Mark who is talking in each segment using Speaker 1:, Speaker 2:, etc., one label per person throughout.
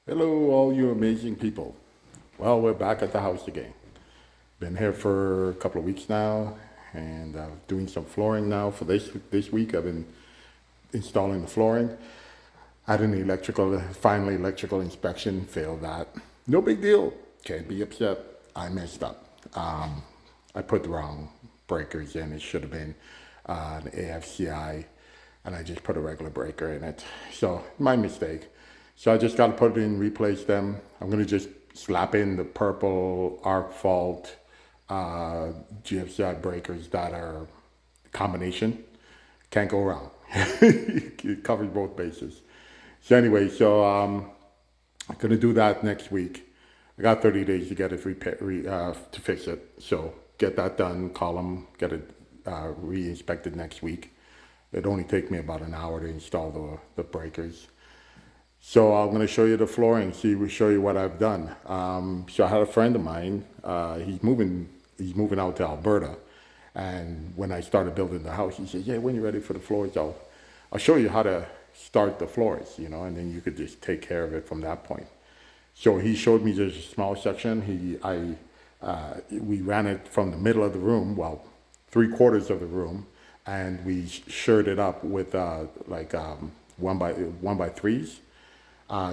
Speaker 1: Hello, all you amazing people. Well, we're back at the house again. Been here for a couple of weeks now, and doing some flooring now for this week. I've been installing the flooring. Had an final electrical inspection, failed that. No big deal. Can't be upset. I messed up. I put the wrong breakers in. It should have been an AFCI, and I just put a regular breaker in it. So my mistake. So I just got to put it in, replace them. I'm gonna just slap in the purple arc fault GFCI breakers that are combination. Can't go wrong. It covers both bases. So anyway, I'm gonna do that next week. I got 30 days to get it to fix it. So get that done. Call them, get it re-inspected next week. It only take me about an hour to install the breakers. So I'm going to show you the flooring. Show you what I've done. So I had a friend of mine. He's moving out to Alberta, and when I started building the house, he said, "Yeah, when you're ready for the floors, I'll show you how to start the floors, and then you could just take care of it from that point." So he showed me just a small section. We ran it from the middle of the room, well, 3/4 of the room, and we shirred it up with one by threes,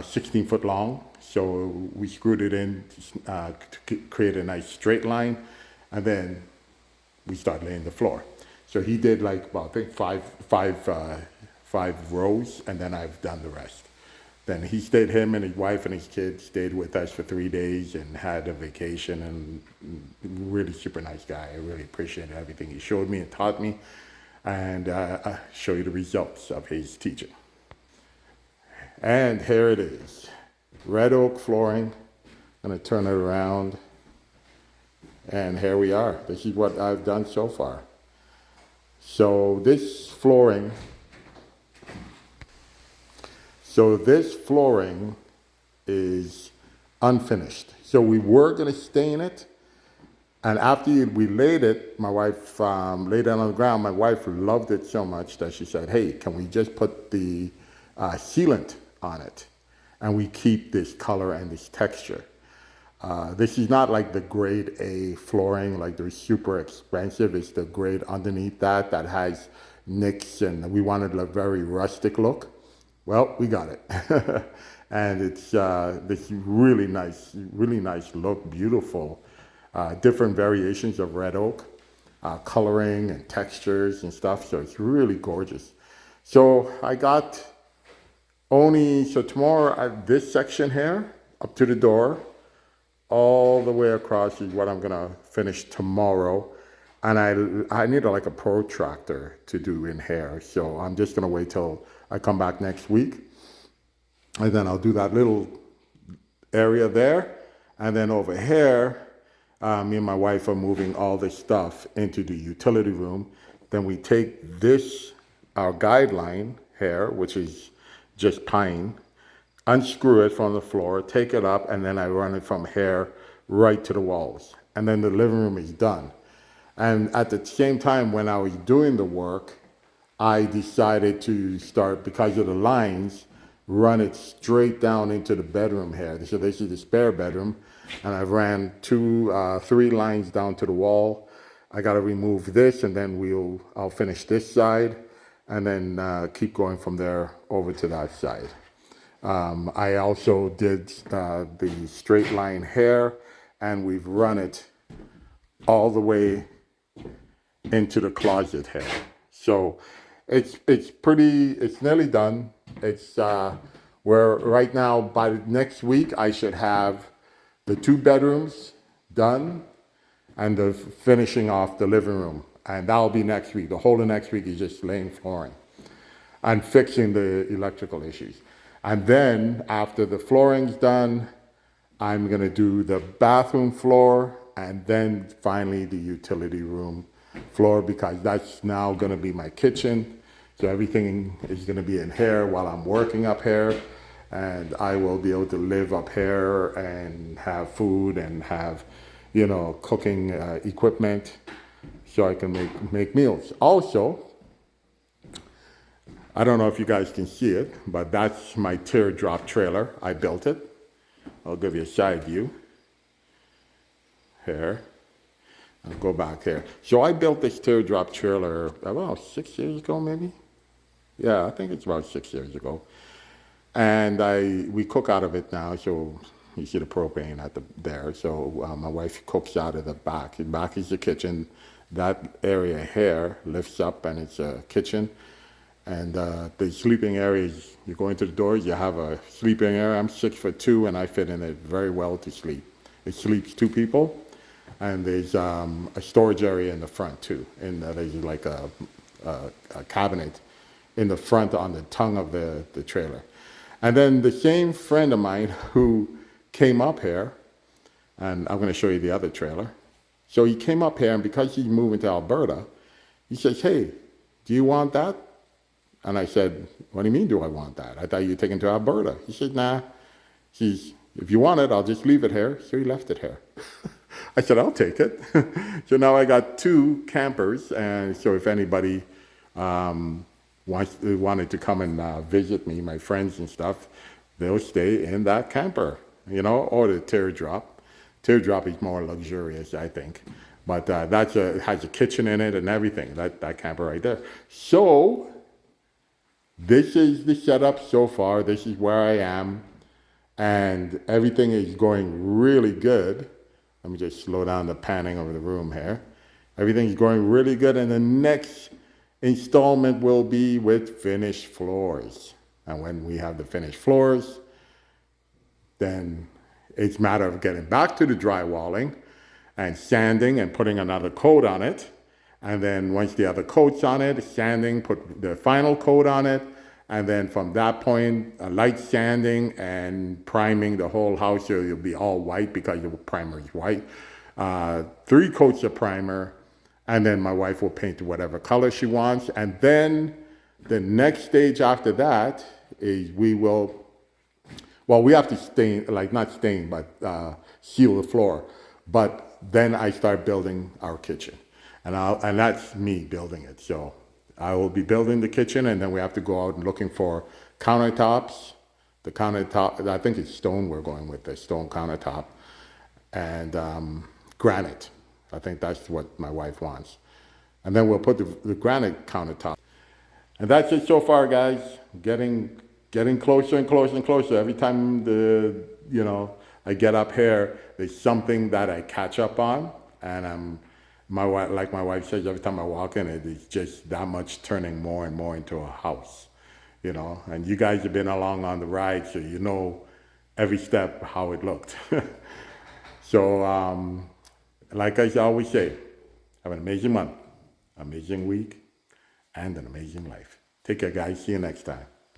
Speaker 1: 16 foot long. So we screwed it in to create a nice straight line, and then we started laying the floor. So he did like about, I think, five rows, and then I've done the rest. Then him and his wife and his kids stayed with us for 3 days and had a vacation, and really super nice guy. I really appreciated everything he showed me and taught me, and I show you the results of his teaching. And here it is, red oak flooring. I'm gonna turn it around, and here we are. This is what I've done so far. So this flooring is unfinished. So we were gonna stain it, and after we laid it, my wife laid it on the ground. My wife loved it so much that she said, "Hey, can we just put the sealant on it, and we keep this color and this texture?" This is not like the grade A flooring, like they're super expensive. It's the grade underneath that has nicks, and we wanted a very rustic look. Well, we got it. And it's this really nice look, beautiful, different variations of red oak, coloring and textures and stuff. So it's really gorgeous. So I got so tomorrow, this section here, up to the door, all the way across is what I'm gonna finish tomorrow. And I need like a protractor to do in here. So I'm just gonna wait till I come back next week. And then I'll do that little area there. And then over here, me and my wife are moving all this stuff into the utility room. Then we take our guideline here, which is just pine, unscrew it from the floor, take it up, and then I run it from here right to the walls. And then the living room is done. And at the same time, when I was doing the work, I decided to start, because of the lines, run it straight down into the bedroom here. So this is the spare bedroom, and I ran 3 lines down to the wall. I got to remove this, and then I'll finish this side, and then keep going from there over to that side. I also did the straight line here, and we've run it all the way into the closet here. So it's nearly done. It's where right now, by next week, I should have the 2 bedrooms done and the finishing off the living room. And that'll be next week. The whole of next week is just laying flooring and fixing the electrical issues. And then after the flooring's done, I'm gonna do the bathroom floor, and then finally the utility room floor, because that's now gonna be my kitchen. So everything is gonna be in here while I'm working up here, and I will be able to live up here and have food and have, cooking equipment, so I can make meals. Also, I don't know if you guys can see it, but that's my teardrop trailer. I built it. I'll give you a side view here. I'll go back here. So I built this teardrop trailer about 6 years ago, maybe. Yeah, I think it's about 6 years ago. And we cook out of it now. So you see the propane there. So my wife cooks out of the back. The back is the kitchen. That area here lifts up and it's a kitchen. And the sleeping areas, you go into the doors, you have a sleeping area. I'm 6'2" and I fit in it very well to sleep. It sleeps 2 people. And there's a storage area in the front too. And there's like a cabinet in the front on the tongue of the trailer. And then the same friend of mine who came up here, and I'm going to show you the other trailer. So he came up here, and because he's moving to Alberta, he says, "Hey, do you want that?" And I said, "What do you mean, do I want that? I thought you were taking it to Alberta." He said, "Nah, if you want it, I'll just leave it here." So he left it here. I said, "I'll take it." So now I got 2 campers, and so if anybody wanted to come and visit me, my friends and stuff, they'll stay in that camper, or the teardrop. Teardrop is more luxurious, I think. But has a kitchen in it and everything, that camper right there. So this is the setup so far. This is where I am. And everything is going really good. Let me just slow down the panning over the room here. Everything's going really good. And the next installment will be with finished floors. And when we have the finished floors, then it's a matter of getting back to the drywalling and sanding and putting another coat on it. And then once the other coat's on it, sanding, put the final coat on it. And then from that point, light sanding and priming the whole house. So it'll be all white because the primer is white. 3 coats of primer. And then my wife will paint whatever color she wants. And then the next stage after that is we have to stain, like not stain, but seal the floor. But then I start building our kitchen. And that's me building it. So I will be building the kitchen, and then we have to go out and looking for countertops. The countertop, I think it's stone we're going with, the stone countertop. And granite. I think that's what my wife wants. And then we'll put the granite countertop. And that's it so far, guys. Getting closer and closer and closer. Every time I get up here, there's something that I catch up on. And my wife says, every time I walk in it's just that much turning more and more into a house. And you guys have been along on the ride, so you know every step how it looked. So, like I always say, have an amazing month, amazing week, and an amazing life. Take care, guys. See you next time.